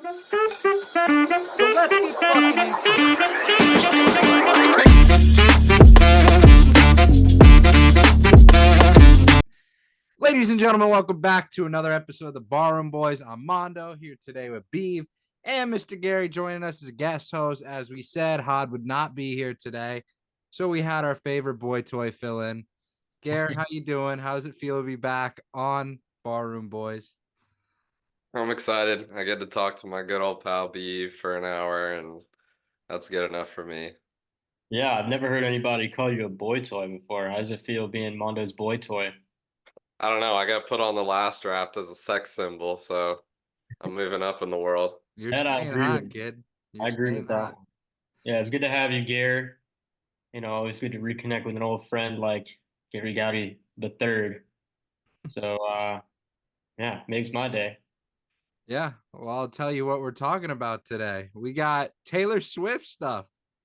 So let's get fucking into it. Ladies and gentlemen, welcome back to another episode of the Barroom Boys. I'm Mondo here today with Beav and Mr. Gary joining us as a guest host. As we said, Hod would not be here today, so we had our favorite boy toy fill in. Gary, how you doing? How does it feel to be back on Barroom Boys? I'm excited. I get to talk to my good old pal Beav for an hour, and that's good enough for me. Yeah, I've never heard anybody call you a boy toy before. How does it feel being Mondo's boy toy? I don't know. I got put on the last draft as a sex symbol, so I'm moving up in the world. You're That I staying agree hot, with. kid. You're I agree staying with that. hot. Yeah, it's good to have you, Gary. Always good to reconnect with an old friend like Gary Gowdy the third. So yeah, makes my day. Yeah, well, I'll tell you what we're talking about today. We got Taylor Swift stuff.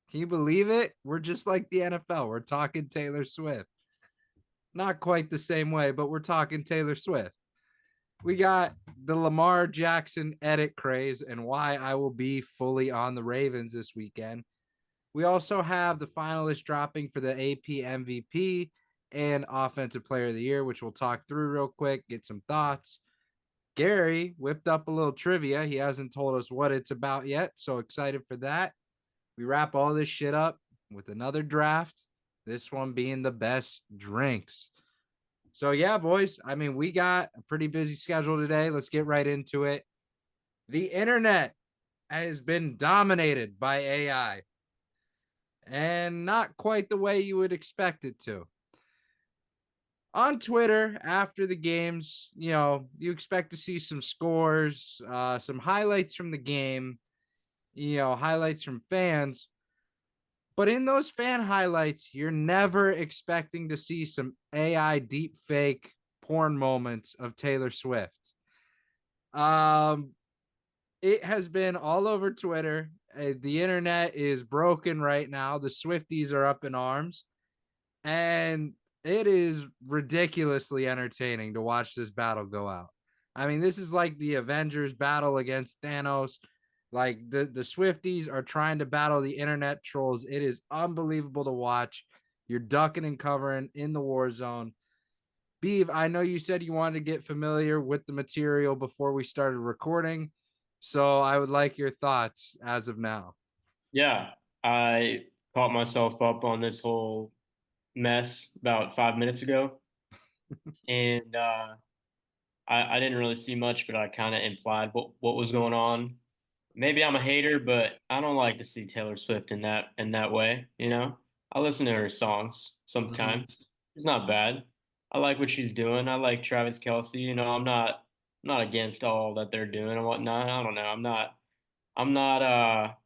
Can you believe it? We're just like the NFL. We're talking Taylor Swift. Not quite the same way, but we're talking Taylor Swift. We got the Lamar Jackson edit craze and why I will be fully on the Ravens this weekend. We also have the finalists dropping for the AP MVP and Offensive Player of the Year, which we'll talk through real quick, get some thoughts. Gary whipped up a little trivia. He hasn't told us what it's about yet, so excited for that. We wrap all this shit up with another draft, this one being the best drinks. So, yeah, boys, I mean, we got a pretty busy schedule today. Let's get right into it. The internet has been dominated by AI, and not quite the way you would expect it to. On Twitter after the games, you expect to see some scores, some highlights from the game, highlights from fans. But in those fan highlights, you're never expecting to see some AI deep fake porn moments of Taylor Swift. Um, it has been all over Twitter. The internet is broken right now. The Swifties are up in arms. And it is ridiculously entertaining to watch this battle go out. I mean, this is like the Avengers battle against Thanos. Like the Swifties are trying to battle the internet trolls. It is unbelievable to watch. You're ducking and covering in the war zone. Beav, I know you said you wanted to get familiar with the material before we started recording. So I would like your thoughts as of now. Yeah, I caught myself up on this whole mess about 5 minutes ago, and I didn't really see much, but I kind of implied what was going on. Maybe I'm a hater, but I don't like to see Taylor Swift in that way. I listen to her songs Mm-hmm. sometimes. It's not bad. I like what she's doing. I like Travis Kelce. I'm not against all that they're doing and whatnot. I don't know. I'm not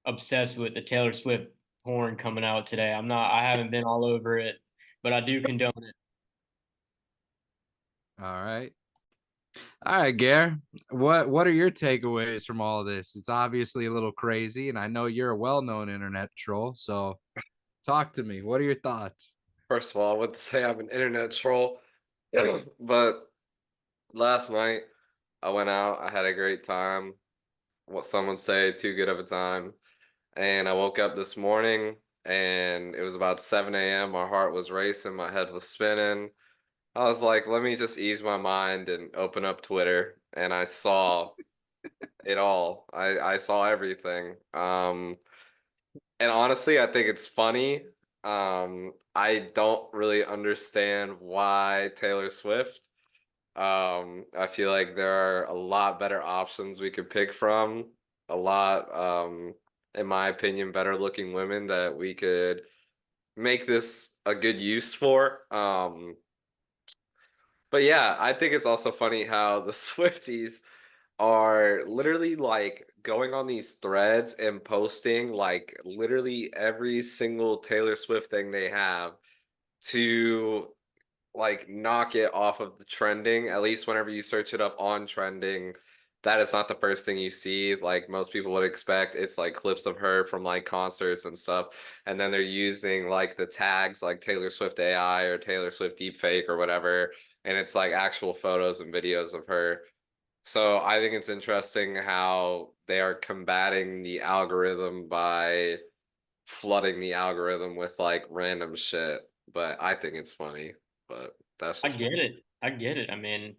obsessed with the Taylor Swift porn coming out today. I'm not. I haven't been all over it, but I do condone it. All right. All right, Gare. What are your takeaways from all of this? It's obviously a little crazy, and I know you're a well-known internet troll. So talk to me. What are your thoughts? First of all, I would say I'm an internet troll, but last night I went out. I had a great time. What some would say, too good of a time. And I woke up this morning, and it was about 7 a.m. My heart was racing, my head was spinning. I was like, let me just ease my mind and open up Twitter, and I saw it all. I saw everything. And honestly, I think it's funny. I don't really understand why Taylor Swift. I feel like there are a lot better options we could pick from. A lot, in my opinion, better looking women that we could make this a good use for. But yeah, I think it's also funny how the Swifties are literally like going on these threads and posting like literally every single Taylor Swift thing they have to like knock it off of the trending. At least whenever you search it up on trending, that is not the first thing you see. Like most people would expect, it's like clips of her from like concerts and stuff. And then they're using like the tags like Taylor Swift AI or Taylor Swift deepfake or whatever. And it's like actual photos and videos of her. So I think it's interesting how they are combating the algorithm by flooding the algorithm with like random shit. But I think it's funny. But that's I just get it. I get it. I mean,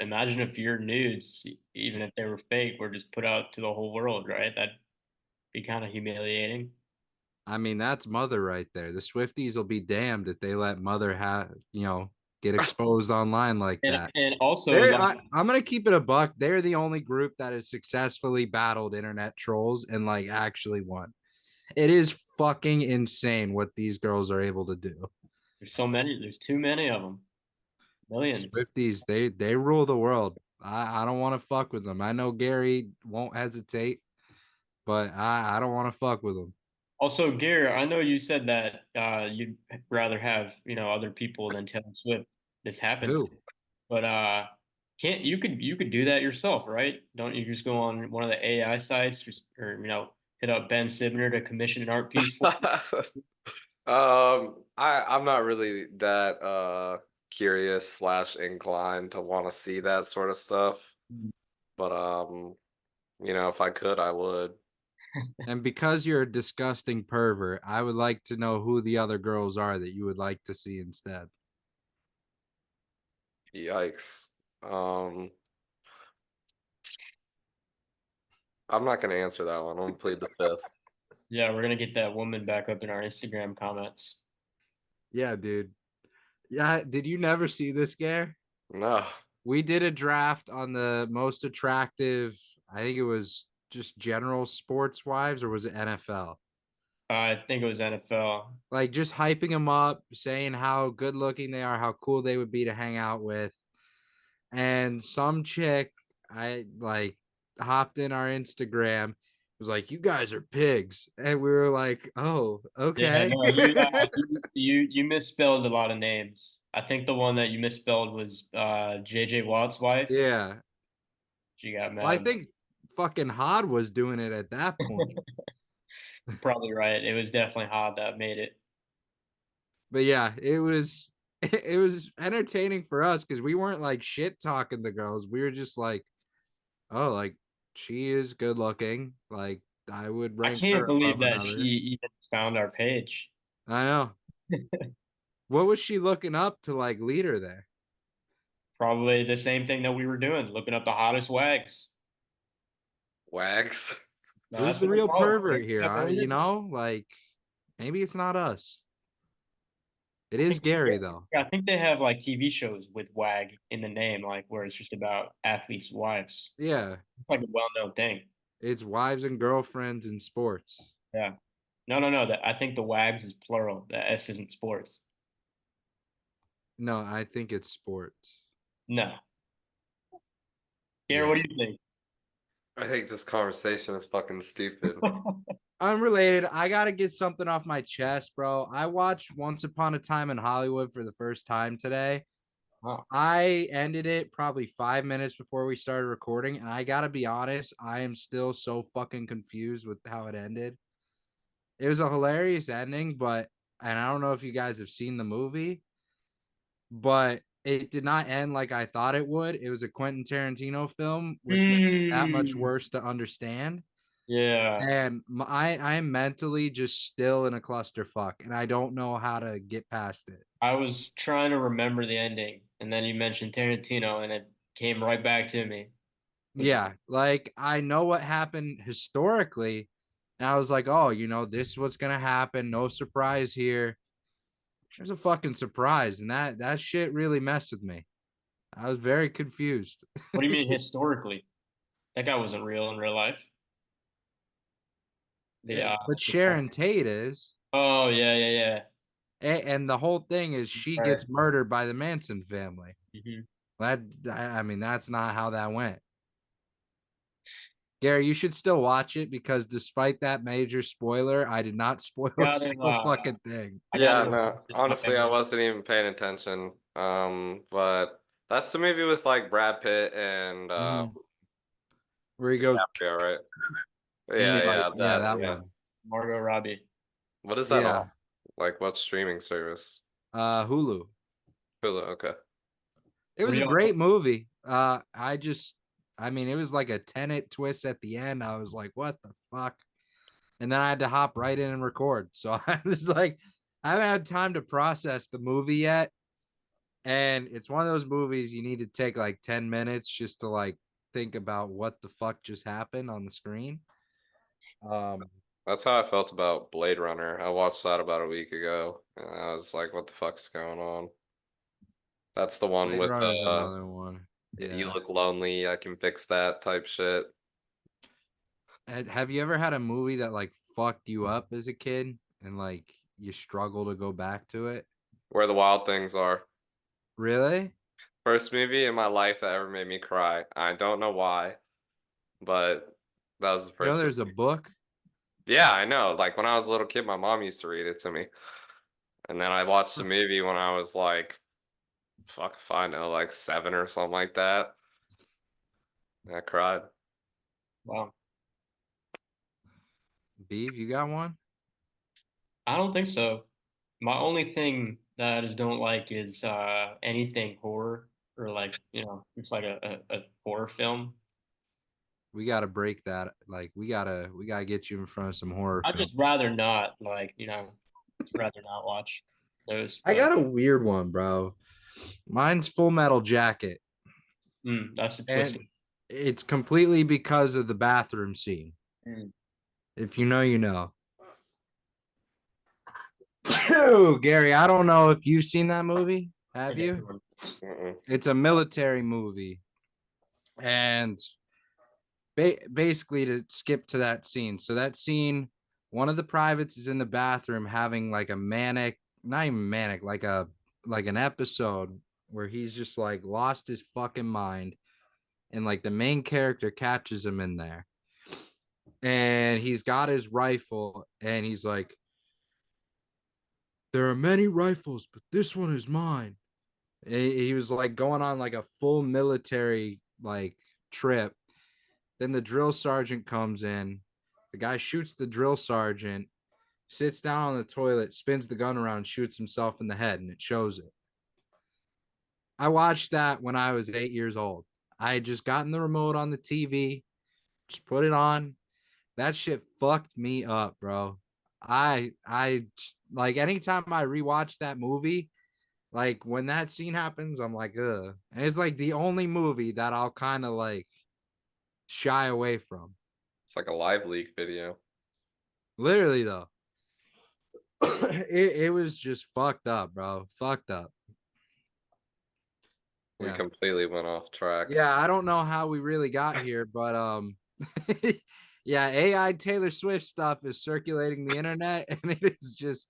imagine if your nudes, even if they were fake, were just put out to the whole world, right? That'd be kind of humiliating. I mean, that's Mother right there. The Swifties will be damned if they let Mother have, get exposed online like And that. and also They're, like I'm gonna keep it a buck. They're the only group that has successfully battled internet trolls and like actually won. It is fucking insane what these girls are able to do. there's too many of them. Millions. Swifties, they rule the world. I don't want to fuck with them. I know Gary won't hesitate, but I don't want to fuck with them. Also, Gary, I know you said that you'd rather have, other people than Taylor Swift this happens. Who? But can't you could do that yourself, right? Don't you just go on one of the AI sites or hit up Ben Sibner to commission an art piece for you? I'm not really that curious slash inclined to want to see that sort of stuff. But if I could, I would. And because you're a disgusting pervert, I would like to know who the other girls are that you would like to see instead. Yikes. Um, I'm not gonna answer that one. I'm gonna plead the fifth. Yeah, we're gonna get that woman back up in our Instagram comments. Yeah, dude. Yeah, did you never see this, Gare? No. We did a draft on the most attractive, I think it was just general sports wives, or was it NFL? I think it was NFL. Like just hyping them up, saying how good looking they are, how cool they would be to hang out with. And some chick, I like hopped in our Instagram, was like, "You guys are pigs," and we were like, "Oh, Yeah, okay." no, you misspelled a lot of names. I think the one that you misspelled was JJ Watt's wife. Yeah. She got Well, I mad. think fucking Hod was doing it at that point. You're probably right. It was definitely hot that made it. But yeah, it was entertaining for us because we weren't like shit talking the girls. We were just like, oh, like she is good looking. Like I would I rank can't her believe above that she another. even found our page. I know. What was she looking up to like lead her there? Probably the same thing that we were doing, looking up the hottest wags. Wags. No, Who's that's the what they real call pervert it. here? Like maybe it's not us. It I is think Gary though. I think they have like TV shows with wag in the name, like where it's just about athletes' wives. Yeah, It's like a well-known thing. it's wives and girlfriends in sports. Yeah. No, no, no. That I think the wags is plural. The S isn't sports. No, I think it's sports. No. Gary, Yeah. what do you think? I think this conversation is fucking stupid. Unrelated, I gotta get something off my chest, bro. I watched Once Upon a Time in Hollywood for the first time today. Oh, I ended it probably 5 minutes before we started recording, and I gotta be honest, I am still so fucking confused with how it ended. It was a hilarious ending, but and I don't know if you guys have seen the movie, but it did not end like I thought it would. It was a Quentin Tarantino film, which makes it that much mm, worse to understand. yeah. And I'm mentally just still in a clusterfuck, and I don't know how to get past it. I was trying to remember the ending, and then you mentioned Tarantino, and it came right back to me. Which Yeah, like I know what happened historically, and I was like, oh, this is what's gonna happen. No surprise here. There's a fucking surprise, and that shit really messed with me. I was very confused. what do you mean historically? That guy wasn't real in real life. The But the Sharon Tate is, oh yeah, yeah, yeah. and the whole thing is she Right. gets murdered by the Manson family. Hmm. I mean, that's not how that went. Gary, you should still watch it because despite that major spoiler, I did not spoil a Got it. single fucking thing. I got Yeah, it. no. Honestly, I wasn't even paying attention. But that's the movie with like Brad Pitt and Mhm. Where he goes, DiCaprio, right? Yeah, Yeah, like, yeah, yeah, that, that yeah. one. Margot Robbie. What is that on? Yeah. Like what streaming service? Hulu. Hulu, okay. It What was do a y'all? great movie. I mean, it was like a Tenet twist at the end. I was like, what the fuck? And then I had to hop right in and record. So I was like, I haven't had time to process the movie yet. And it's one of those movies you need to take like 10 minutes just to like think about what the fuck just happened on the screen. Um, That's how I felt about Blade Runner. I watched that about a week ago, and I was like, "What the fuck's going on?" That's the one Blade with Runner is another one. "You Yeah. look lonely, I can fix that" type shit. Have you ever had a movie that like fucked you up as a kid and like you struggle to go back to it? Where the Wild Things Are. Really? First movie in my life that ever made me cry. I don't know why, but that was the You know, first there's a movie. book. Yeah, I know. Like when I was a little kid, my mom used to read it to me, and then I watched the movie when I was like, fuck if I know, like 7 or something like that. I cried. Wow. Beav, you got one? I don't think so. My only thing that I just don't like is anything horror or like, it's like a horror film. We gotta break that. Like we gotta get you in front of some horror I'd film. just rather not like, rather not watch those, I but got a weird one, bro. Mine's Full Metal Jacket. that's a twist. And it's completely because of the bathroom scene. Mm. If you know, you know. Oh, Gary, I don't know if you've seen that movie. Have you? Mm-mm. It's a military movie. And basically, to skip to that scene. So, that scene, one of the privates is in the bathroom having like a manic, not even manic, like an episode where he's just like lost his fucking mind. And like the main character catches him in there and he's got his rifle and he's like, there are many rifles, but this one is mine. He was like going on like a full military like trip. Then the drill sergeant comes in. The guy shoots the drill sergeant, sits down on the toilet, spins the gun around, shoots himself in the head, and it shows it. I watched that when I was 8 years old. I had just gotten the remote on the TV, just put it on. That shit fucked me up, bro. I like anytime I rewatch that movie, like when that scene happens, I'm like, ugh. And it's like the only movie that I'll kind of like shy away from. It's like a live leak video. Literally though. it was just fucked up, bro. Fucked up. We Yeah. completely went off track. Yeah, I don't know how we really got here, but yeah, AI Taylor Swift stuff is circulating the internet and it is just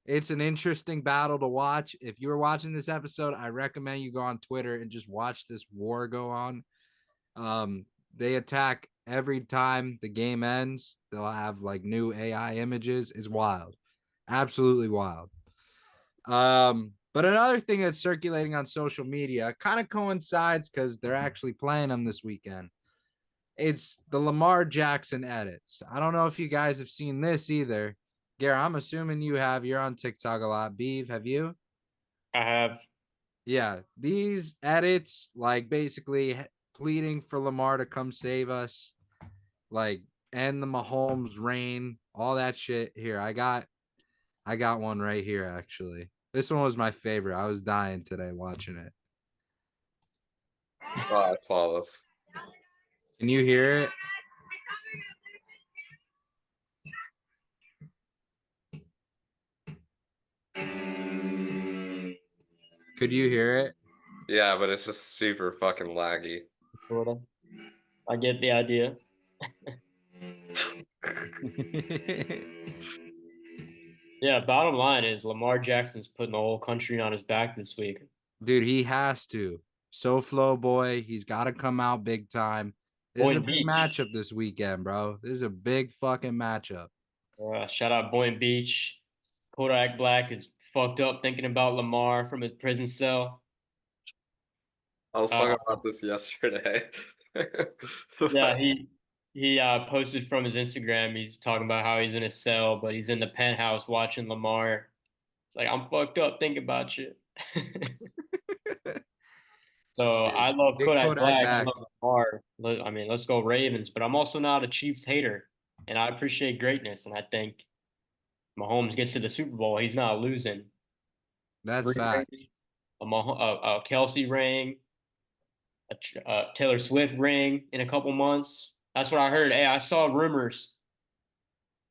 it's an interesting battle to watch. If you were watching this episode, I recommend you go on Twitter and just watch this war go on. They attack every time the game ends. They'll have like new AI images. It's wild, absolutely wild. But another thing that's circulating on social media kind of coincides because they're actually playing them this weekend. It's the Lamar Jackson edits. I don't know if you guys have seen this either. Gary, I'm assuming you have. You're on TikTok a lot. Beav, have you? I have. Yeah, these edits, like basically pleading for Lamar to come save us, like end the Mahomes reign, all that shit. Here, I got one right here actually. This one was my favorite. I was dying today watching it. Oh, I saw this. Can you hear it? Could you hear Yeah, but it's just super fucking laggy. Sort of. I get the idea. it? Yeah, bottom line is Lamar Jackson's putting the whole country on his back this week. Dude, he has to. So flow boy, he's got to come out big time. This is a Boynton big Beach. matchup this weekend, bro. This is a big fucking matchup. Shout out Boynton Beach. Kodak Black is fucked up thinking about Lamar from his prison cell. I was Uh, talking about this yesterday. yeah, he posted from his Instagram. He's talking about how he's in a cell, but he's in the penthouse watching Lamar. It's like I'm fucked up thinking about you. So I love Get Kodak Kodak Black. I back. love Lamar. I mean, let's go Ravens. But I'm also not a Chiefs hater, and I appreciate greatness. And I think Mahomes gets to the Super Bowl, he's not losing. That's 3 rings, facts. a Kelsey ring, a Taylor Swift ring in a couple months. That's what I heard. Hey, I saw rumors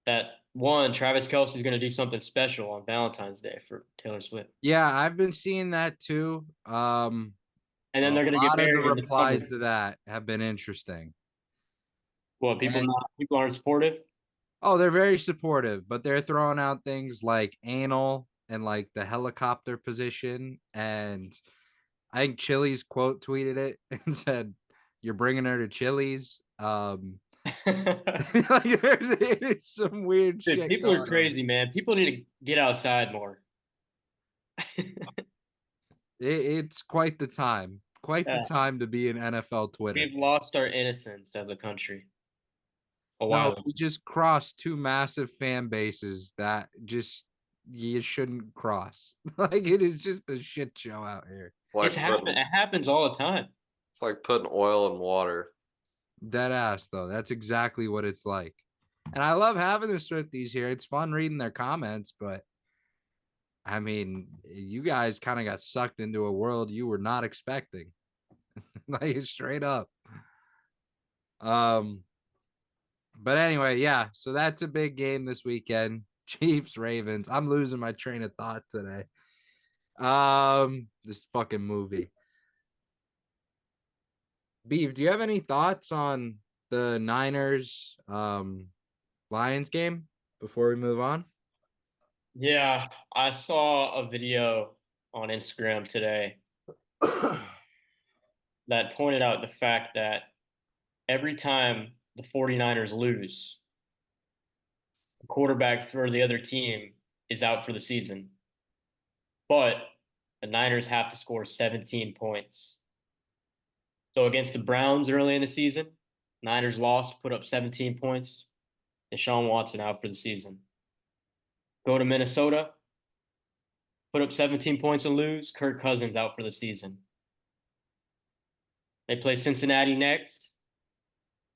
that one Travis Kelsey's going to do something special on Valentine's Day for Taylor Swift, Yeah, I've been seeing that too. and A then they're going to get lot of the married in the summer. replies to that have been interesting. Well, And people aren't supportive. oh, they're very supportive, but they're throwing out things like anal and like the helicopter position. And I think Chili's quote tweeted it and said, "You're bringing her to Chili's." Like there's some weird Dude, shit people are going on. crazy, man. People need to get outside more. It's quite the time. Quite the Yeah, time to be in NFL Twitter. we've lost our innocence as a country a No, while ago. we just crossed two massive fan bases that just you shouldn't cross. Like it is just a shit show out here. It's Like happen. putting It happens all the time. it's like putting oil in water. Dead ass though. That's exactly what it's like. And I love having the Swifties here. It's fun reading their comments, but I mean, you guys kind of got sucked into a world you were not expecting. Like straight up. Um, but anyway, yeah. So that's a big game this weekend. Chiefs, Ravens. I'm losing my train of thought today. This fucking movie. Beav, do you have any thoughts on the Niners Lions game before we move on? Yeah, I saw a video on Instagram today that pointed out the fact that every time the 49ers lose, the quarterback for the other team is out for the season. But the Niners have to score 17 points. So against the Browns early in the season, Niners lost, put up 17 points. Deshaun Watson out for the season. Go to Minnesota, put up 17 points and lose. Kirk Cousins out for the season. They play Cincinnati next,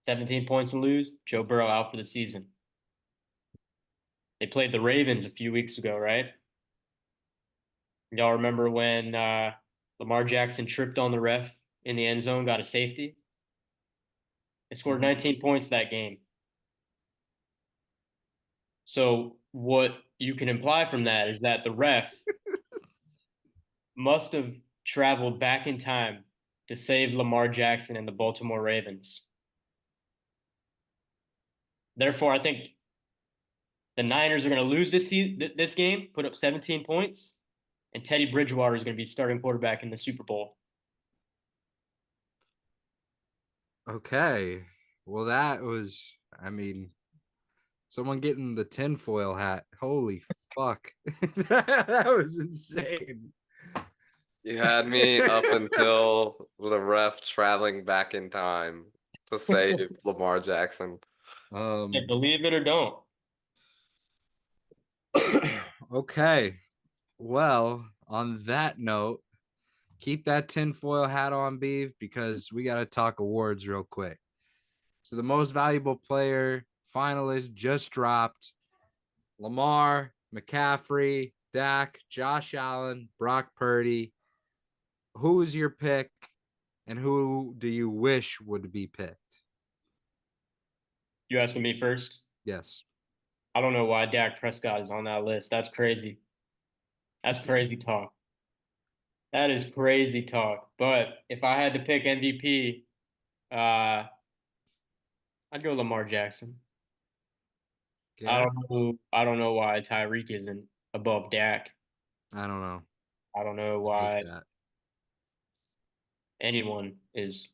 17 points and lose. Joe Burrow out for the season. They played the Ravens a few weeks ago, right? Y'all remember when Lamar Jackson tripped on the ref in the end zone, got a safety? They scored 19 points that game. So what you can imply from that is that the ref must have traveled back in time to save Lamar Jackson and the Baltimore Ravens. Therefore, I think the Niners are going to lose this game, put up 17 points, and Teddy Bridgewater is going to be starting quarterback in the Super Bowl. Okay. Well, that was, I mean, someone getting the tinfoil hat. Holy fuck. That was insane. You had me up until the ref traveling back in time to save Lamar Jackson. And believe it or don't. Okay. Well, on that note, keep that tinfoil hat on, Beef, because we got to talk awards real quick. So, the most valuable player finalist just dropped Lamar, McCaffrey, Dak, Josh Allen, Brock Purdy. Who is your pick, and who do you wish would be picked? You asking me first? Yes. I don't know why Dak Prescott is on that list. That's crazy. That's crazy talk. That is crazy talk. But if I had to pick MVP, uh, I'd go Lamar Jackson. Okay. I don't know why Tyreek isn't above Dak. I don't know. I don't know I hate why that. anyone is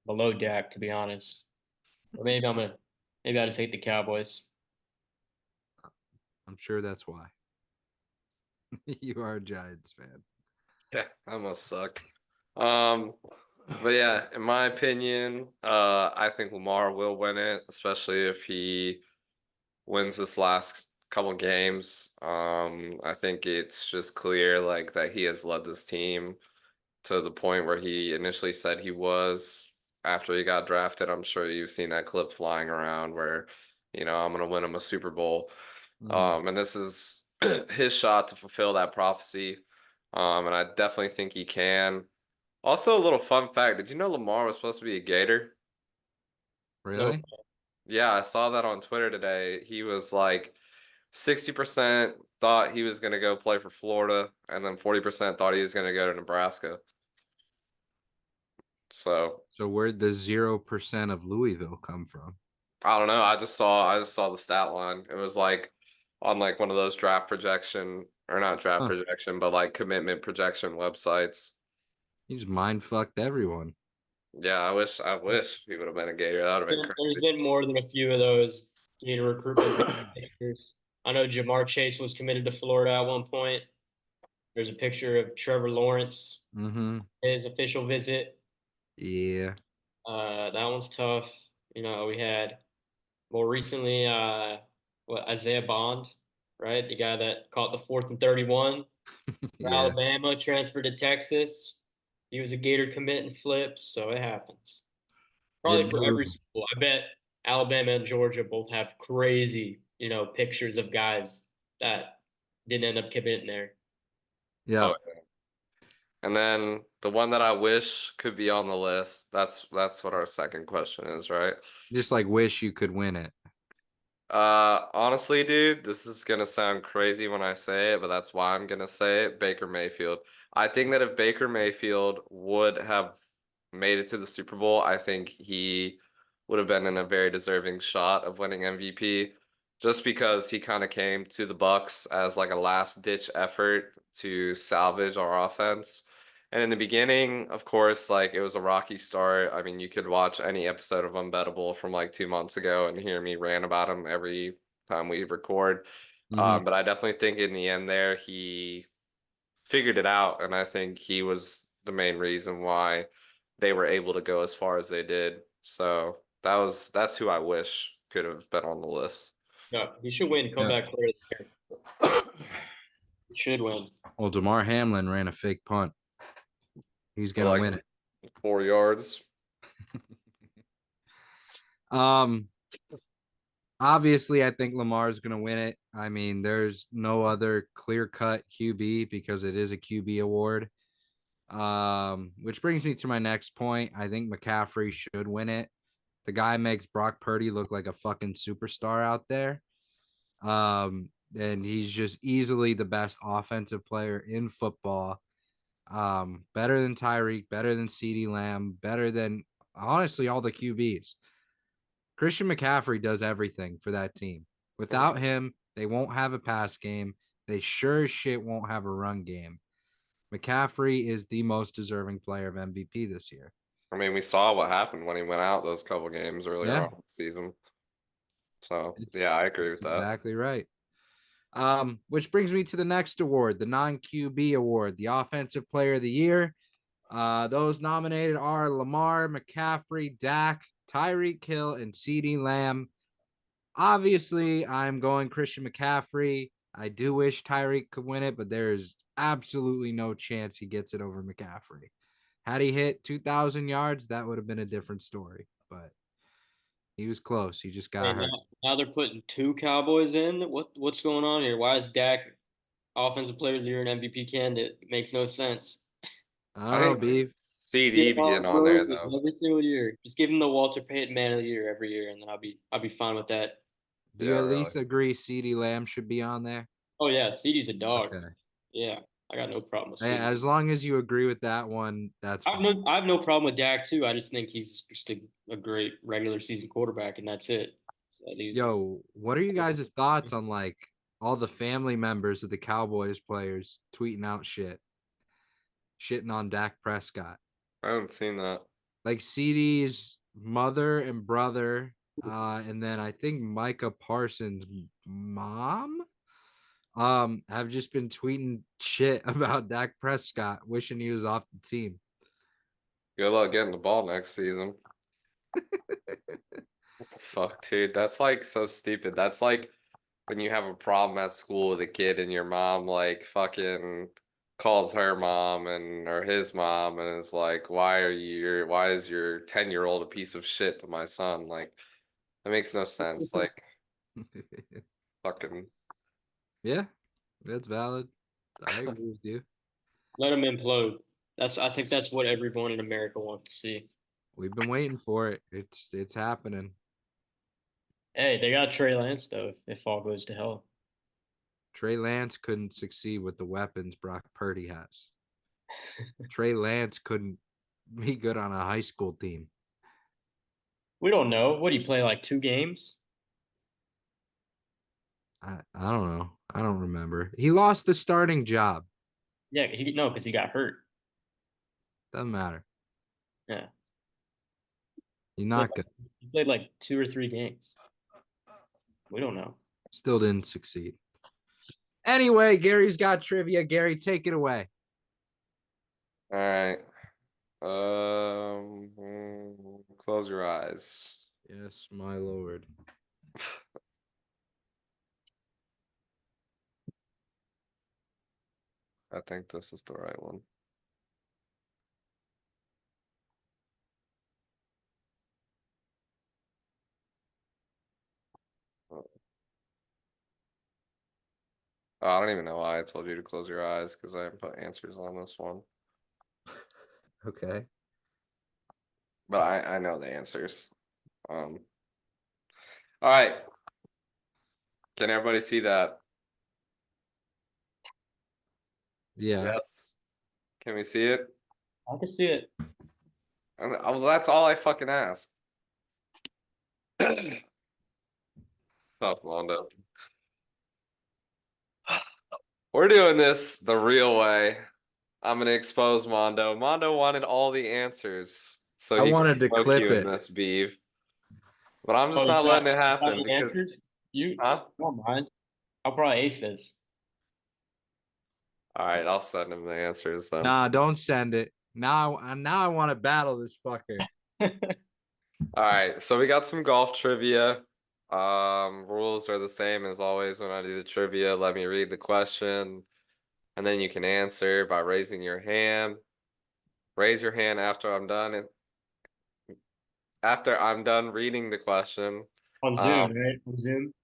below Dak, to be honest. Or maybe I'll just take the Cowboys. I'm sure that's why. You are a Giants fan. Yeah, that must suck. But yeah, in my opinion, I think Lamar will win it, especially if he wins this last couple games. I think it's just clear like that he has led this team to the point where he initially said he was after he got drafted. I'm sure you've seen that clip flying around where, I'm gonna win him a Super Bowl. Mm, And this is his shot to fulfill that prophecy. And I definitely think he can. Also, a little fun fact, did you know Lamar was supposed to be a Gator? Nope. really? Yeah, I saw that on Twitter today. He was like 60% thought he was going to go play for Florida, and then 40% thought he was going to go to Nebraska. So So where'd the 0% of Louisville come from? I don't know. I just saw the stat line. It was like on like one of those draft projection or not draft Huh. projection, but like commitment projection websites. He just mind fucked everyone. Yeah, I wish he would have been a Gator. That would have been There's crazy. been more than a few of those Gator recruitment pictures. I know Jamar Chase was committed to Florida at one point. There's a picture of Trevor Lawrence, Mm-hmm. his official visit. Yeah. That one's tough. We had more recently, Isaiah Bond, right? The guy that caught the 4th and 31 for Yeah. Alabama, transferred to Texas. He was a Gator commit and flip, so it happens. It Probably for every do. school. I bet Alabama and Georgia both have crazy, pictures of guys that didn't end up committing there. Yeah. Oh, and then the one that I wish could be on the list. That's what our second question is, right? Just like wish you could win it. Honestly, dude, this is gonna sound crazy when I say it, but that's why I'm gonna say it. Baker Mayfield. I think that if Baker Mayfield would have made it to the Super Bowl, I think he would have been in a very deserving shot of winning MVP, just because he kind of came to the Bucks as like a last ditch effort to salvage our offense. And in the beginning, of course, like it was a rocky start. I mean, you could watch any episode of Unbettable from like 2 months ago and hear me rant about him every time we record. Mm-hmm. But I definitely think in the end there, he figured it out. And I think he was the main reason why they were able to go as far as they did. So that's who I wish could have been on the list. No, he should win Yeah. comeback player of the year. He should win. Well, DeMar Hamlin ran a fake punt. He's For gonna like win it. 4 yards. Um, obviously, I think Lamar's gonna win it. I mean, there's no other clear-cut QB because it is a QB award. Which brings me to my next point. I think McCaffrey should win it. The guy makes Brock Purdy look like a fucking superstar out there. And he's just easily the best offensive player in football. Better than Tyreek, better than CeeDee Lamb, better than honestly all the QBs. Christian McCaffrey does everything for that team. Without him, they won't have a pass game. They sure as shit won't have a run game. McCaffrey is the most deserving player of MVP this year. I mean, we saw what happened when he went out those couple games earlier Yeah, on in the season. So yeah, it's I agree it's with that. exactly right. Which brings me to the next award, the non-QB award, the Offensive Player of the Year. Those nominated are Lamar, McCaffrey, Dak, Tyreek Hill, and CeeDee Lamb. Obviously, I'm going Christian McCaffrey. I do wish Tyreek could win it, but there's absolutely no chance he gets it over McCaffrey. Had he hit 2,000 yards, that would have been a different story. But he was close. He just got And hurt. now they're putting two Cowboys in. What's going on here? Why is Dak offensive player of the year and MVP candidate? It makes no sense. I I don't know, think Beef. Get CD be all getting on there roses though. every single year. Just give him the Walter Payton Man of the Year every year, and then I'll be fine with that. Do Yeah, you at really. least agree CeeDee Lamb should be on there? Oh yeah, CD's a dog. Okay. Yeah, I got no problem with CD. As long as you agree with that one, that's I have fine. no I have no problem with Dak too. I just think he's just a great regular season quarterback, and that's it. So Yo, what are you guys' thoughts on like all the family members of the Cowboys players tweeting out shitting on Dak Prescott? I haven't seen that. Like CD's mother and brother, and then I think Micah Parsons' mom, have just been tweeting shit about Dak Prescott, wishing he was off the team. Good luck getting the ball next season. What the fuck, dude? That's like so stupid. That's like when you have a problem at school with a kid and your mom like fucking calls her mom or his mom and is like, why is your 10-year-old a piece of shit to my son? Like, that makes no sense. Like, fucking. Yeah, that's valid. I agree with you. Let them implode. I think that's what everyone in America wants to see. We've been waiting for it. It's happening. Hey, they got Trey Lance though. If all goes to hell, Trey Lance couldn't succeed with the weapons Brock Purdy has. Trey Lance couldn't be good on a high school team. we don't know. What do you play like 2 games? I don't know. I don't remember. He lost the starting job. Yeah, because he got hurt. Doesn't matter. Yeah, He's played not good. he played like 2 or 3 games. We don't know. Still didn't succeed. Anyway, Gary's got trivia. Gary, take it away. All right. Close your eyes. Yes, my lord. I think this is the right one. Oh, I don't even know why I told you to close your eyes because I haven't put answers on this one. Okay. But I know the answers. All right. Can everybody see that? Yeah. Yes. Can we see it? I can see it. Well, that's all I fucking asked. Oh, Mondo. We're doing this the real way. I'm gonna expose Mondo. Mondo wanted all the answers, so I he can wanted to smoke clip you in it. this, Beav. But I'm Oh, just not letting it you got happen the because, answers? You huh? don't mind. I'll probably ace this. All right, I'll send him the answers then. Nah, don't send it. Now I want to battle this fucker. All right, so we got some golf trivia. Rules are the same as always when I do the trivia. Let me read the question, and then you can answer by raising your hand. Raise your hand after I'm done, and after I'm done reading the question. On Um, Zoom, right? On Zoom.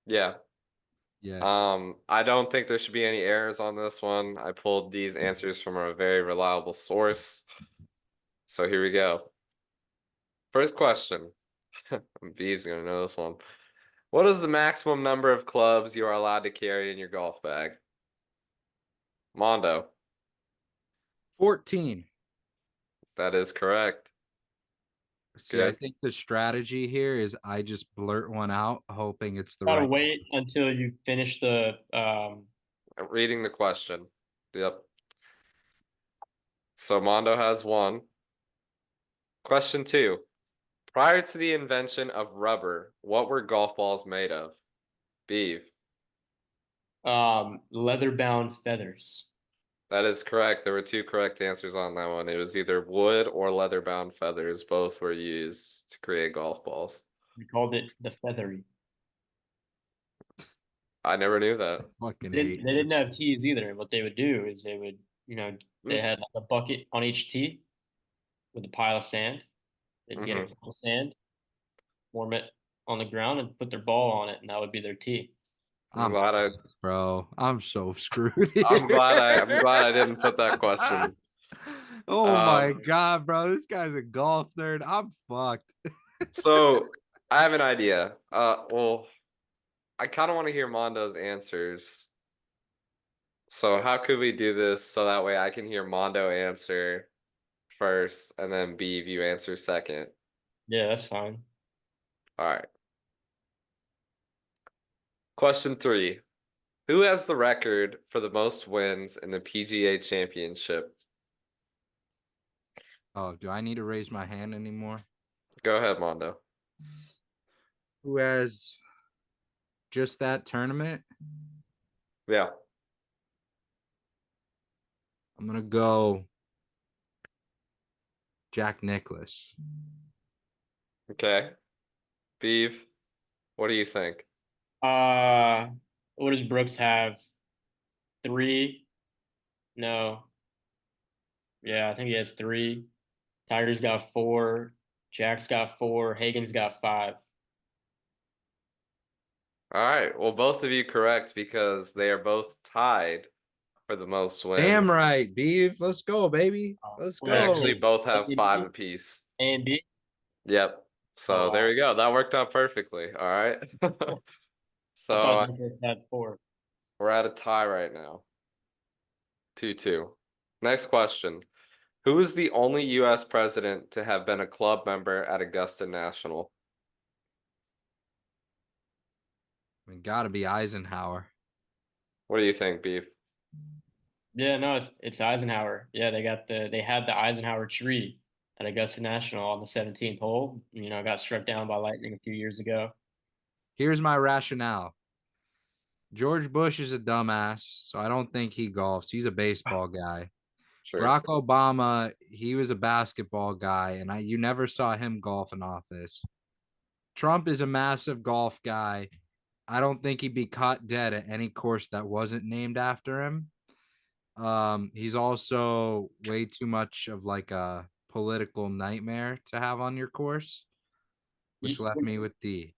yeah. Yeah. I don't think there should be any errors on this one. I pulled these answers from a very reliable source. So here we go. First question. Beav's gonna know this one. What is the maximum number of clubs you are allowed to carry in your golf bag? Mondo, 14. that is correct. See, I Good. think the strategy here is I just blurt one out, hoping it's the Gotta right. wait until you finish the Reading the question. Yep. So Mondo has one. Question two. Prior to the invention of rubber, what were golf balls made of? Beef. leather bound feathers. That is correct. There were two correct answers on that one. It was either wood or leather-bound feathers. Both were used to create golf balls. We called it the feathery. I never knew that. Fucking They hate didn't, they you. didn't have tees either. And what they would do is they had like a bucket on each tee with a pile of sand. They'd get a Mm-hmm. pile of sand, warm it on the ground, and put their ball on it, and that would be their tee. I'm I'm glad I fucked, bro. I'm so screwed here. I'm glad I didn't put that question. Oh my Um, god, bro. This guy's a golf nerd. I'm fucked. so I have an idea. Well, I kind of want to hear Mondo's answers. So how could we do this so that way I can hear Mondo answer first and then Beeve you answer second? Yeah, that's fine. All right. Question three. Who has the record for the most wins in the PGA Championship? Oh, do I need to raise my hand anymore? Go ahead, Mondo. Who has just that tournament? Yeah. I'm gonna go Jack Nicklaus. Okay. Beeve, what do you think? Uh, what does Brooks have? 3. No. Yeah, I think he has 3. Tiger's got 4. Jack's got 4. Hagen's got 5. All right. Well, both of you correct because they are both tied for the most wins. Damn right, Beav. Let's go, baby. Let's What They is it, actually go. both A have and 5 B? apiece. A and B? Yep. Oh So there wow. you go. That worked out perfectly. All right. I thought So they both had 4. we're at a tie right now. 2-2. Next question. Who is the only U.S. president to have been a club member at Augusta National? It gotta be Eisenhower. What do you think, Beef? Yeah, no, it's Eisenhower. Yeah, they had the Eisenhower tree at Augusta National on the 17th hole. You know, got struck down by lightning a few years ago. Here's my rationale. George Bush is a dumbass, so I don't think he golfs. He's a baseball guy. Sure. Barack Obama, he was a basketball guy, and you never saw him golf in office. Trump is a massive golf guy. I don't think he'd be caught dead at any course that wasn't named after him. He's also way too much of like a political nightmare to have on your course, which You, left me with D.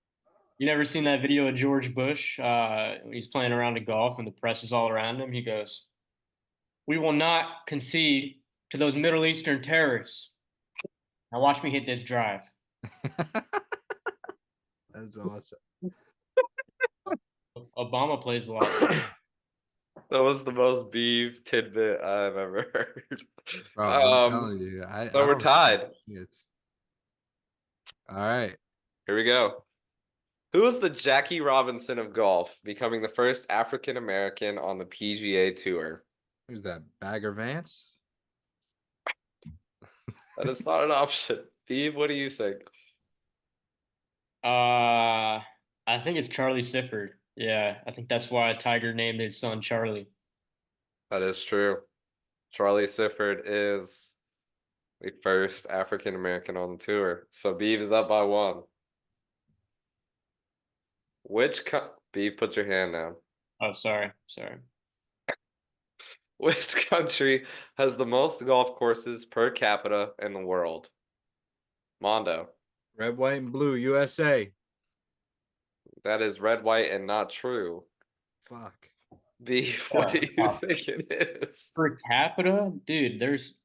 you never seen that video of George Bush? When he's playing around to golf and the press is all around him. He goes, "We will not concede to those Middle Eastern terrorists. Now watch me hit this drive." That's awesome. Obama plays a lot. That was the most Beef tidbit I've ever heard. Bro, I'm Um, telling you, so I we're don't respect tied. shit. All right. Here we go. Who is the Jackie Robinson of golf, becoming the first African American on the PGA Tour? Who's that? Bagger Vance? That is not an option. Steve, what do you think? I think it's Charlie Sifford. Yeah, I think that's why Tiger named his son Charlie. That is true. Charlie Sifford is the first African American on the tour. So Beeve is up by 1. Beeve, put your hand down. Oh, sorry. Which country has the most golf courses per capita in the world? Mondo. Red, white, and blue, USA. That is red, white, and not true. Fuck. Beef, what do you think it is? Per capita, dude, there's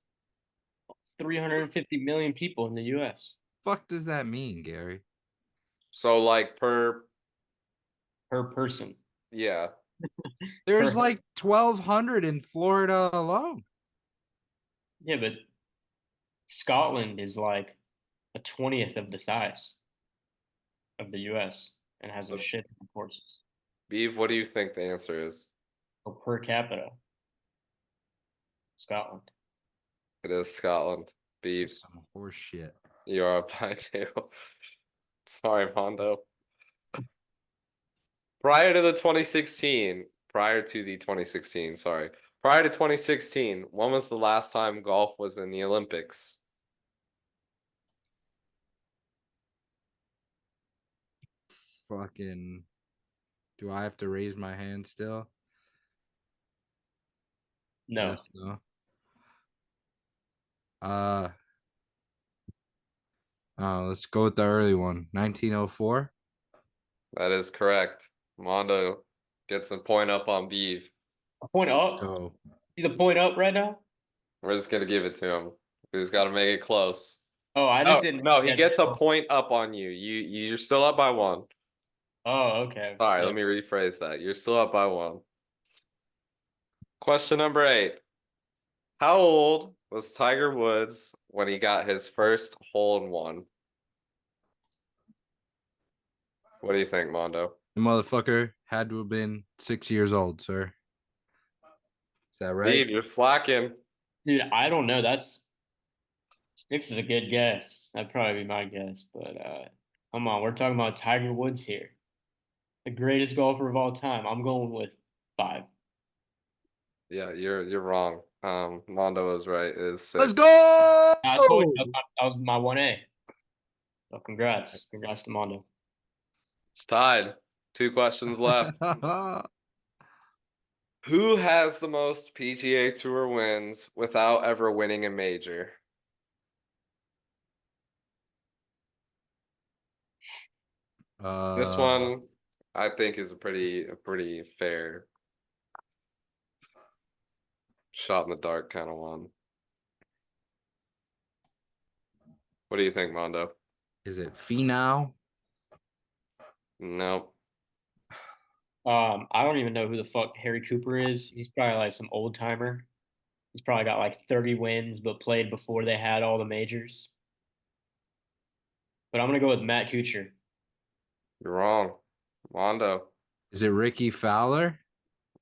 350 million people in the U.S. Fuck does that mean, Gary? So like per, per person. yeah. There's like 1,200 in Florida alone. Yeah, but Scotland is like a 20th of the size of the U.S. and has a So shit ton of courses. Beef, what do you think the answer is? So per capita, Scotland. It is Scotland. Beef, Some horse shit. you are up by 2. Sorry, Mondo. Prior to the 2016, prior to 2016, when was the last time golf was in the Olympics? Fucking. Do I have to raise my hand still? No. Yes, no. Uh, let's go with the early one. 1904. That is correct. Mondo gets a point up on Beef. A point up. Go. He's a point up right now. We're just gonna give it to him. We just gotta make it close. Oh, I Oh just didn't. no, he Yeah. gets a point up on you. You're still up by 1. Oh, okay. Sorry, Yeah. let me rephrase that. You're still up by 1. Question number 8. How old was Tiger Woods when he got his first hole-in-one? What do you think, Mondo? The motherfucker had to have been 6 years old, sir. Is that right? Steve, you're slacking. Dude, I don't know. Sticks is a good guess. That'd probably be my guess. But come on, we're talking about Tiger Woods here, the greatest golfer of all time. I'm going with 5. Yeah, you're wrong. Mondo is right. It is 6. Let's go. I told you that was my 1A. So congrats to Mondo. It's tied. 2 questions left. Who has the most PGA Tour wins without ever winning a major? This Uh, one I think is a pretty fair shot in the dark kind of one. What do you think, Mondo? is it Finau? Nope. I don't even know who the fuck Harry Cooper is. He's probably like some old timer. He's probably got like 30 wins, but played before they had all the majors. But I'm gonna go with Matt Kuchar. You're wrong. Mondo. Is it Ricky Fowler?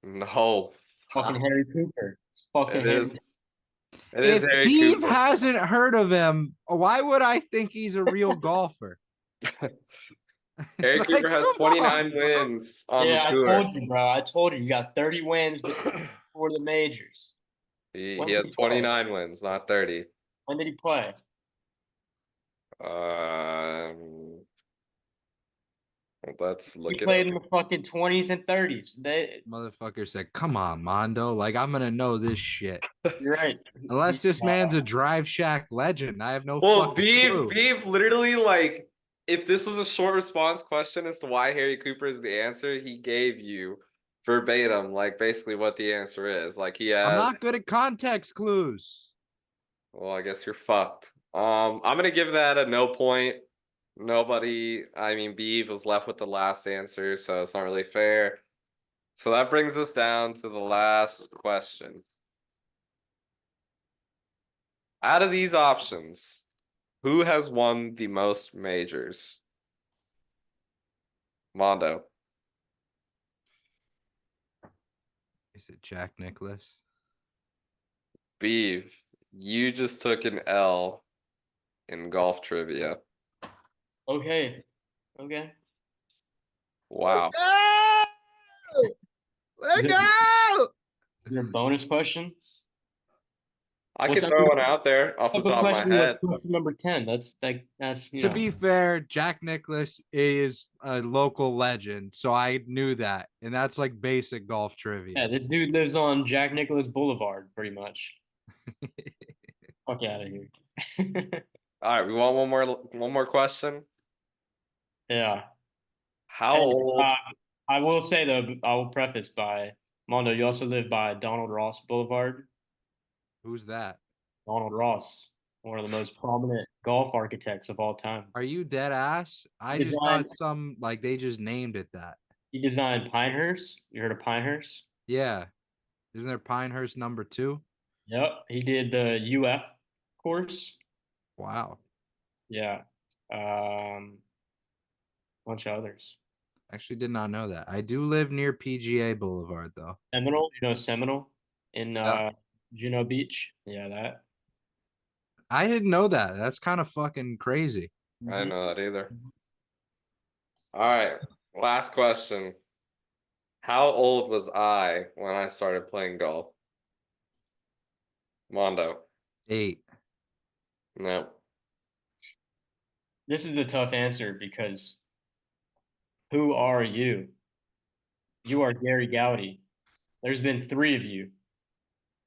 No. Fucking Harry Cooper. It's fucking It Harry. is. It is If Harry Beav Cooper. hasn't heard of him, why would I think he's a real golfer? Harry Like, Cooper has come 29 on, bro. wins on the Yeah, I tour. told you, bro. I told you, you got 30 wins before the majors. He When he did has he play? 29 wins, not 30. When did he play? Um, let's He look it played up. in the fucking 20s and 30s. Motherfucker said, "Come on, Mondo. Like I'm gonna know this shit. You're right. Unless this man's a Drive Shack legend, I have no Well, fucking Beav, clue." Beav literally like if this was a short response question as to why Harry Cooper is the answer, he gave you verbatim, like basically what the answer is. Like he I'm has, not good at context clues. well, I guess you're fucked. I'm gonna give that a no point. Nobody, I mean, Beav was left with the last answer, so it's not really fair. So that brings us down to the last question. Out of these options, who has won the most majors? Mondo. Is it Jack Nicklaus? Beav, you just took an L in golf trivia. Okay. Okay. Let's Wow. go! Is Let's there, go! is there a bonus question? I What's could up? throw one out there off the What type of top of my question was head. question number 10? That's To be fair, Jack Nicklaus is a local legend, so I knew that, and that's like basic golf yeah, trivia. this dude lives on Jack Nicholas Boulevard, pretty much. Fuck out of here. All right, we want one more question. Yeah. How Hey, old? I will say though, I will preface by Mondo, you also live by Donald Ross Boulevard. Who's that? Donald Ross, one of the most prominent golf architects of all time. Are you dead ass? He I just designed thought some like they just named it that. he designed Pinehurst. You heard of Pinehurst? Yeah. Isn't there Pinehurst #2? Yep. He did the UF course. Wow. Yeah. Bunch of others. Actually did not know that. I do live near PGA Boulevard though. Seminole, you know Seminole in Yeah. Juno Beach. Yeah, that. I didn't know that. That's kind of fucking crazy. I didn't Mhm. know that either. All right, last question. How old was I when I started playing golf? Mondo. 8. No. This is a tough answer because who are you? You are Gary Gowdy. There's been three of you.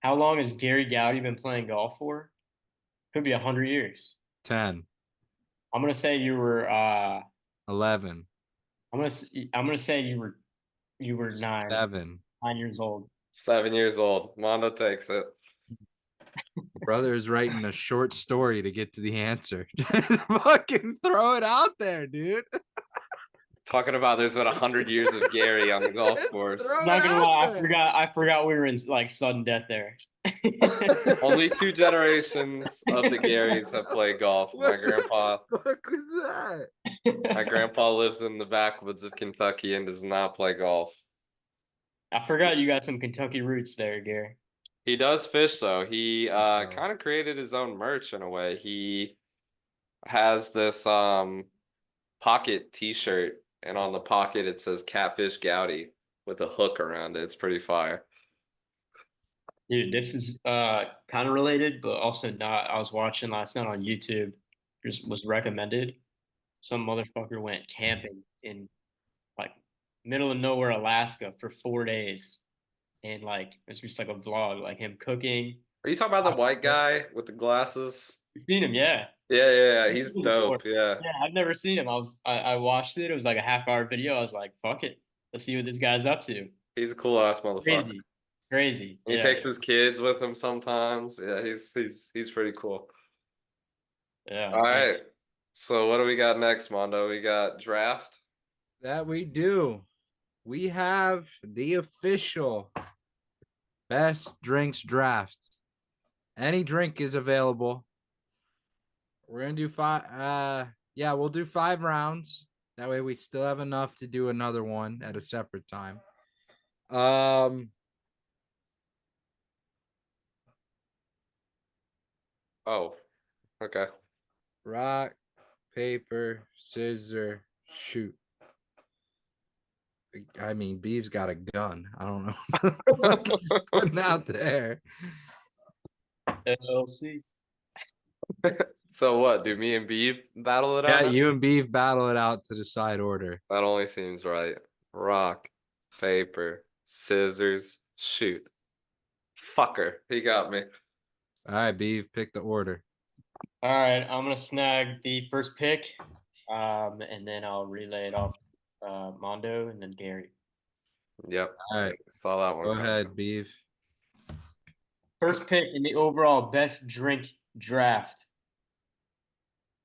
How long has Gary Gowdy been playing golf for? Could be 100 years. 10. I'm gonna say you were. 11. I'm gonna say you were 7. 9 years old. 7 years old. Mondo takes it. Brother is writing a short story to get to the answer. Just fucking throw it out there, dude. Talking about there's been 100 years of Gary on the golf Just course. throw I'm it not gonna out lie, there. I forgot we were in like sudden death there. Only 2 generations of the Garys have played golf. What the fuck was My grandpa lives in the backwoods of Kentucky and does not play golf. I forgot you got some Kentucky roots there, Gary. He does fish though. He that? kind of created his own merch in a way. He has this pocket t-shirt and on the pocket it says Catfish Gouty with a hook around it. It's pretty fire. Dude, this is kind of related, but also not. I was watching last night on YouTube, just was recommended. Some motherfucker went camping in like middle of nowhere, Alaska for 4 days and like it's just like a vlog, like him cooking. Are you talking about the white guy with the glasses? You've seen him, yeah. Yeah, yeah, yeah. I've He's seen him before. dope. Yeah. Yeah, I've never seen him. I watched it. It was like a half-hour video. I was like, fuck it, let's see what this guy's up to. He's a cool ass motherfucker. Crazy, crazy. He Yeah, takes his kids with him sometimes. Yeah, he's pretty cool. yeah. All right. So what do we got next, Mondo? We got draft. That we do. We have the official best drinks draft. Any drink is available. We're gonna do five. Yeah, we'll do 5 rounds. That way, we still have enough to do another one at a separate time. Oh, okay. Rock, paper, scissors, shoot. I mean, Beav's got a gun. I don't know what he's putting out there. LLC. So what? Do me and Beav battle it Yeah, out? you and Beef battle it out to decide order. That only seems right. Rock, paper, scissors, shoot. Fucker, he got me. All right, Beef, pick the order. All right, I'm gonna snag the first pick, and then I'll relay it off Mondo and then Gary. Yep. All right, Saw that one go coming. ahead, Beef. First pick in the overall best drink draft.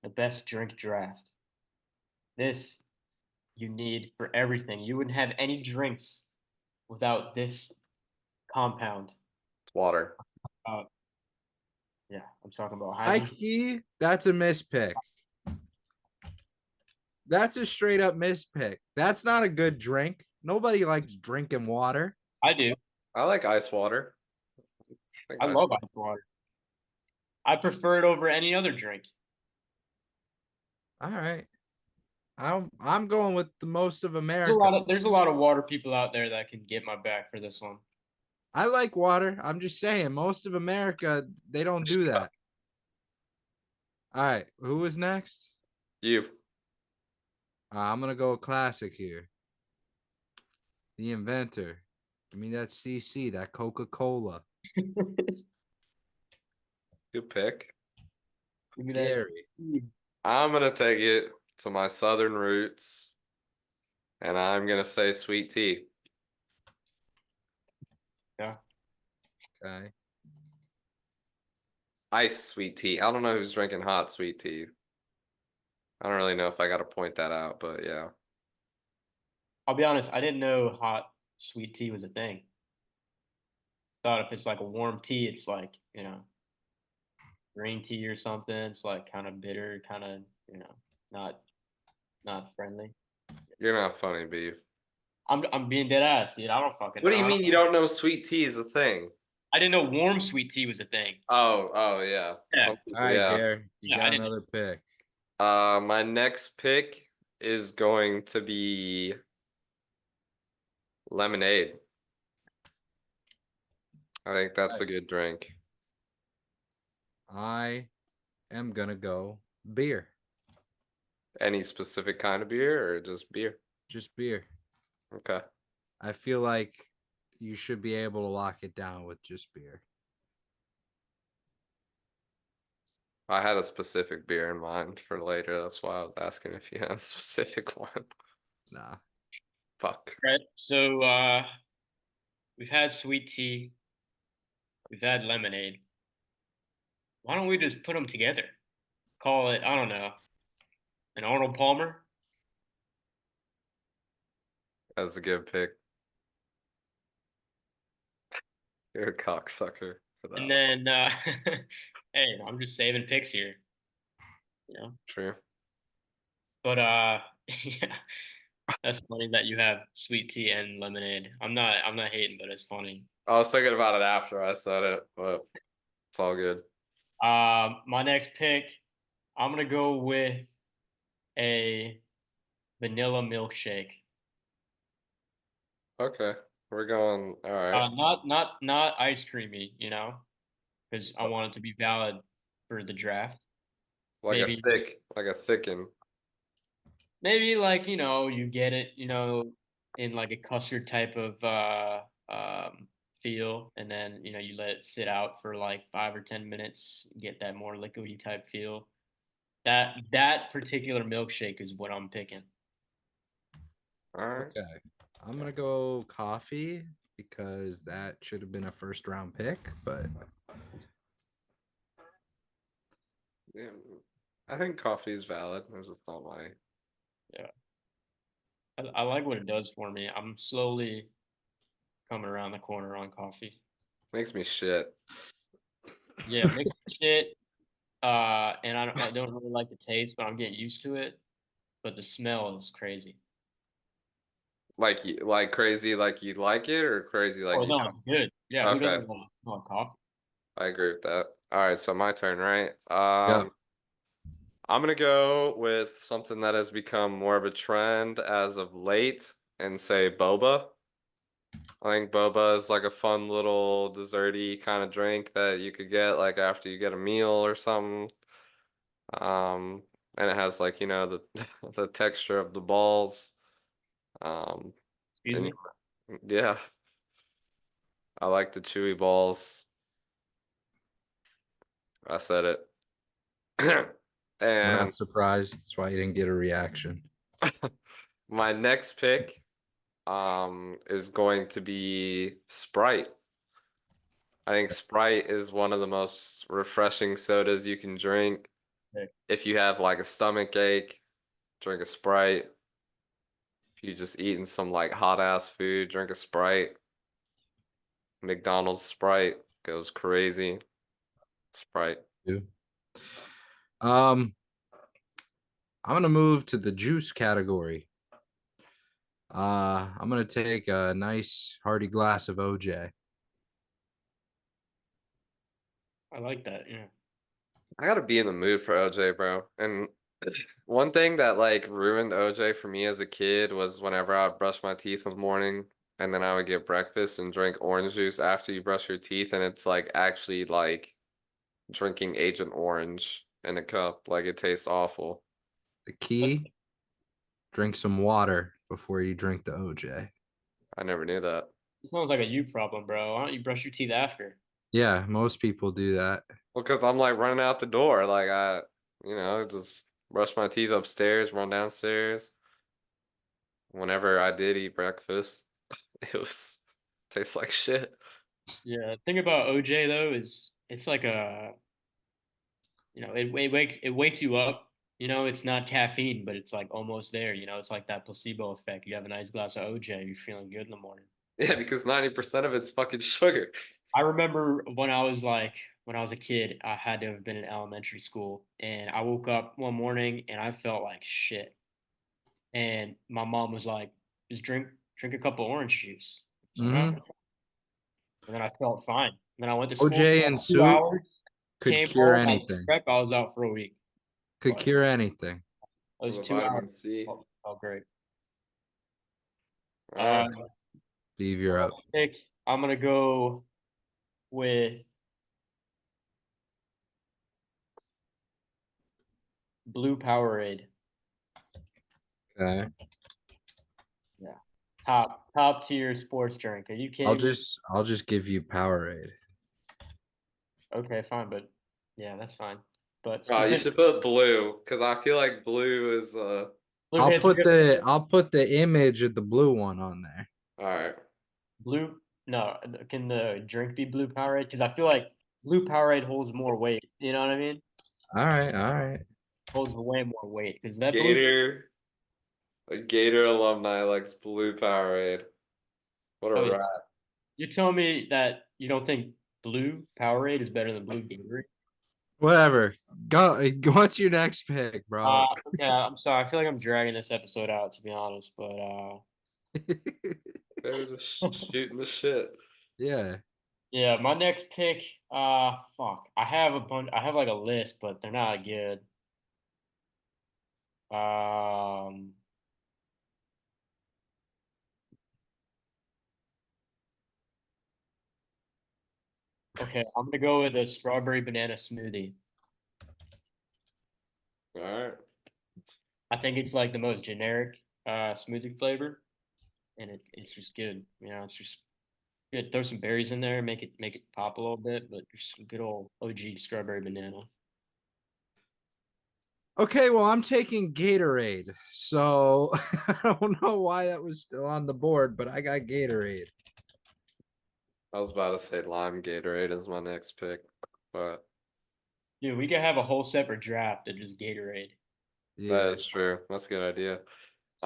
The best drink draft. This you need for everything. You wouldn't have any drinks without this compound. It's water. Yeah, I'm talking about High hydrogen. key, that's a mispick. That's a straight up mispick. That's not a good drink. Nobody likes drinking water. I do. I like ice water. I ice love water. ice water. I prefer it over any other drink. All right. I'm going with the most of There's America. there's a lot of water people out there that can get my back for this one. I like water. I'm just saying, most of America, they don't do that. All right, who is next? You. I'm gonna go classic here. The inventor. Give me that CC, that Coca-Cola. Good pick. Give me that. Gary. I'm gonna take it to my southern roots, and I'm gonna say sweet tea. Yeah. Okay. Ice sweet tea. I don't know who's drinking hot sweet tea. I don't really know if I gotta point that out, but yeah. I'll be honest, I didn't know hot sweet tea was a thing. Thought if it's like a warm tea, it's like, green tea or something. It's like kind of bitter, kind of, not friendly. You're not funny, Beef. I'm being dead ass, dude. I don't fucking What do know. you mean you don't know sweet tea is a thing? I didn't know warm sweet tea was a thing. Oh yeah. Yeah. Some people, All right, yeah. Gary. You Yeah, I got didn't- another pick. My next pick is going to be lemonade. I think that's a good drink. I am gonna go beer. Any specific kind of beer or just beer? Just beer. Okay. I feel like you should be able to lock it down with just beer. I had a specific beer in mind for later. That's why I was asking if you had a specific one. Nah. Fuck. Right. So we've had sweet tea. We've had lemonade. Why don't we just put them together? Call it, I don't know, an Arnold Palmer? That's a good pick. You're a cocksucker for that. And then, hey, I'm just saving picks here, True. But yeah, that's funny that you have sweet tea and lemonade. I'm not hating, but it's funny. I was thinking about it after I said it, but it's all good. My next pick, I'm gonna go with a vanilla milkshake. Okay. We're going all right. Not ice creamy, because I want it to be valid for the draft. Like maybe- a thicken. Maybe like, you get it, in like a custard type of feel, and then you let it sit out for like 5 or 10 minutes, get that more liquidy type feel. That particular milkshake is what I'm picking. All right. Okay. I'm gonna go coffee because that should have been a first round pick, but Yeah, I think coffee is valid. I just don't like. Yeah, I like what it does for me. I'm slowly coming around the corner on coffee. Makes me shit. Yeah, mixed shit. And I don't really like the taste, but I'm getting used to it. But the smell is crazy. Like crazy, like you like it, or crazy like Oh you no, it's good. Yeah, who don't. doesn't Okay, want coffee? I agree with that. All right, so my turn, right? yep. I'm gonna go with something that has become more of a trend as of late and say boba. I think boba is like a fun little desserty kind of drink that you could get like after you get a meal or something. Um, and it has like, the the texture of the balls. Um, Excuse and me. yeah, I like the chewy balls. I said it. We're And not surprised. That's why you didn't get a reaction. my next pick is going to be Sprite. I think Sprite is one of the most refreshing sodas you can drink. Okay. If you have like a stomach ache, drink a Sprite. If you just eating some like hot ass food, drink a Sprite. McDonald's Sprite goes crazy. Sprite. Too. Um, I'm gonna move to the juice category. I'm gonna take a nice hearty glass of OJ. I like that. Yeah. I gotta be in the mood for OJ, bro. And one thing that like ruined OJ for me as a kid was whenever I would brush my teeth in the morning and then I would get breakfast and drink orange juice after you brush your teeth, and it's like actually like drinking Agent Orange in a cup. Like it tastes awful. The key, drink some water before you drink the OJ. I never knew that. It sounds like a you problem, bro. Why don't you brush your teeth after? Yeah, most people do that. Well, because I'm like running out the door. Like just brush my teeth upstairs, run downstairs. Whenever I did eat breakfast, it was tastes like shit. Yeah. The thing about OJ though is it's like it wakes you up. It's not caffeine, but it's like almost there. It's like that placebo effect. You have a nice glass of OJ, you're feeling good in the morning. Yeah, because 90% of it's fucking sugar. I remember when I was a kid, I had to have been in elementary school, and I woke up one morning and I felt like shit. And my mom was like, "Just drink a cup of orange juice." I was like, Hmm. "Oh." And then I felt fine. And then I went to school OJ for and like two soup hours, could came cure home, I took anything. prep, I was out for a week. Could But cure anything. those The 2 hours vitamin C. felt great. All Uh, right. Beav, you're up. pick. I'm gonna go with Blue Powerade. Okay. Yeah, top tier sports drink. Are you I'll kidding me? just I'll just give you Powerade. Okay, fine, but yeah, that's fine. But Oh, you specific should put blue because I feel like blue is blue I'll hits put good. the image of the blue one on there. all right. Blue, no, can the drink be Blue Powerade? Because I feel like Blue Powerade holds more weight. You know what I mean? All right, all right. Holds way more weight because that blue. Gator, a Gator alumni likes blue Powerade. What a Oh yeah, rat. you're telling me that you don't think Blue Powerade is better than Blue Gatorade? Whatever. Go. What's your next pick, bro? Okay, I'm sorry. I feel like I'm dragging this episode out to be honest, but They're just shooting the shit. Yeah. yeah, my next pick. Fuck. I have a bunch. I have like a list, but they're not good. Um. Okay, I'm gonna go with a strawberry banana smoothie. All right. I think it's like the most generic smoothie flavor, and it's just good. It's just Yeah, throw some berries in there, make it pop a little bit, but just some good old OG strawberry banana. Okay, well, I'm taking Gatorade. So I don't know why that was still on the board, but I got Gatorade. I was about to say lime Gatorade is my next pick, but Dude, we could have a whole separate draft of just Gatorade. Yeah. that is true. That's a good idea.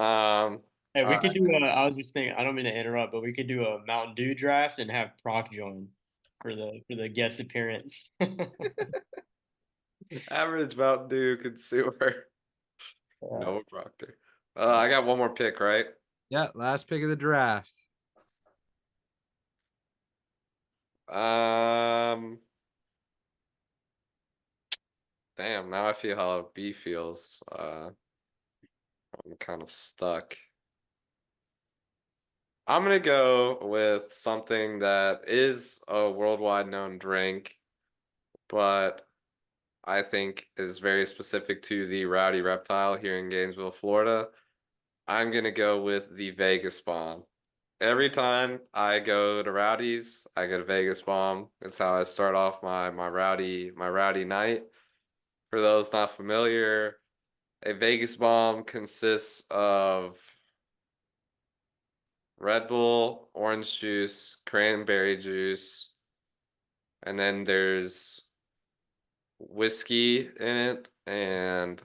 Um, Hey, all we right. could do a. I was just thinking. I don't mean to interrupt, but we could do a Mountain Dew draft and have Proc join for the guest appearance. Average Mountain Dew consumer. Uh, No Proctor. I got one more pick, right? Yeah, last pick of the draft. Um, damn, now I feel how B feels. I'm kind of stuck. I'm gonna go with something that is a worldwide known drink, but I think is very specific to the Rowdy Reptile here in Gainesville, Florida. I'm gonna go with the Vegas Bomb. Every time I go to Rowdy's, I get a Vegas Bomb. It's how I start off my rowdy night. For those not familiar, a Vegas Bomb consists of Red Bull, orange juice, cranberry juice, and then there's whiskey in it and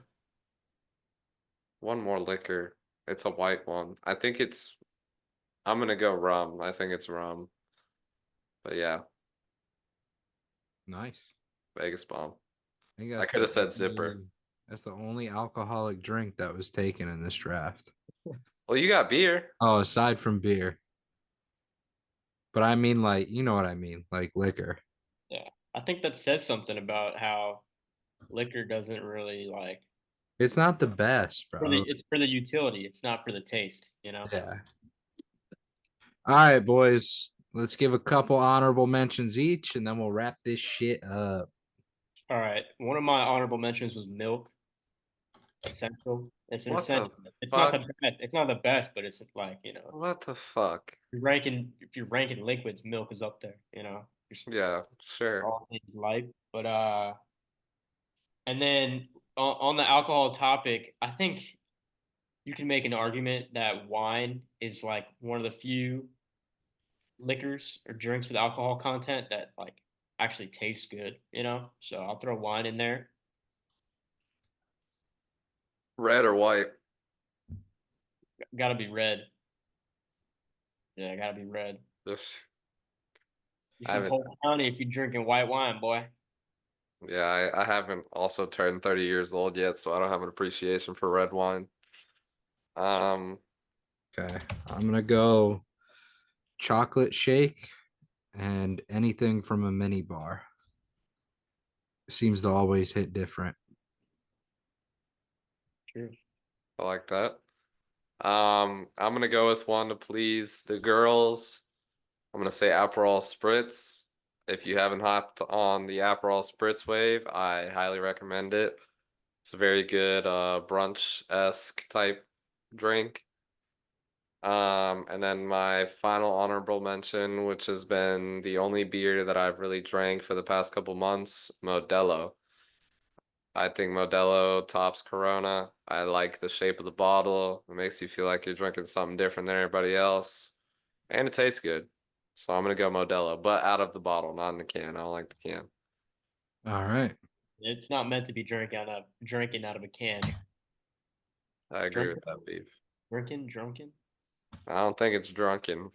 one more liquor. It's a white one. I'm gonna go rum. I think it's rum. But yeah, Nice. Vegas Bomb. I think I could have said zipper. that's the only alcoholic drink that was taken in this draft. Well, you got beer. Oh, aside from beer. But I mean, like, you know what I mean, like liquor. yeah, I think that says something about how liquor doesn't really like It's not the best, bro. it's for the utility. It's not for the taste. You know. Yeah. All right, boys. Let's give a couple honorable mentions each, and then we'll wrap this shit up. All right. One of my honorable mentions was milk. Essential. It's an What the essential. It's not the fuck? best. It's not the best, but it's like What the fuck? if you're ranking liquids, milk is up there. Just Yeah, sure. all things life. But and then on the alcohol topic, I think you can make an argument that wine is like one of the few liquors or drinks with alcohol content that like actually tastes good. So I'll throw wine in there. Red or white? Got to be red. Yeah, got to be red. Just You I from haven't. Polk County if you're drinking white wine, boy. Yeah, I haven't also turned 30 years old yet, so I don't have an appreciation for red wine. Um, Okay. I'm gonna go chocolate shake and anything from a mini bar. Seems to always hit different. True. I like that. I'm gonna go with one to please the girls. I'm gonna say Aperol Spritz. If you haven't hopped on the Aperol Spritz wave, I highly recommend it. It's a very good brunch-esque type drink. And then my final honorable mention, which has been the only beer that I've really drank for the past couple months, Modelo. I think Modelo tops Corona. I like the shape of the bottle. It makes you feel like you're drinking something different than everybody else. And it tastes good. So I'm gonna go Modelo, but out of the bottle, not in the can. I don't like the can. All right. It's not meant to be drinking out of a can. I agree with Drunken, that, Beef. drunken, I don't think it's drunken.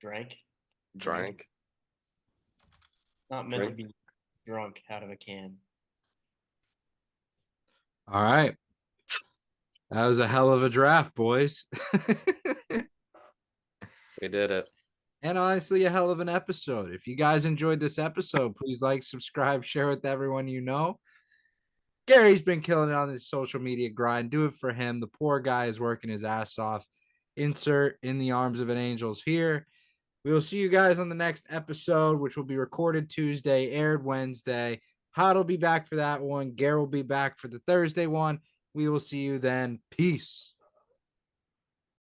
drank, drink. Drank. Not meant to Drink. be drunk out of a can. All right. That was a hell of a draft, boys. We did it. And honestly, a hell of an episode. If you guys enjoyed this episode, please like, subscribe, share with everyone you know. Gary's been killing it on this social media grind. Do it for him. The poor guy is working his ass off. Insert in the arms of an angels here. We will see you guys on the next episode, which will be recorded Tuesday, aired Wednesday. Hod will be back for that one. Gary will be back for the Thursday one. We will see you then. Peace.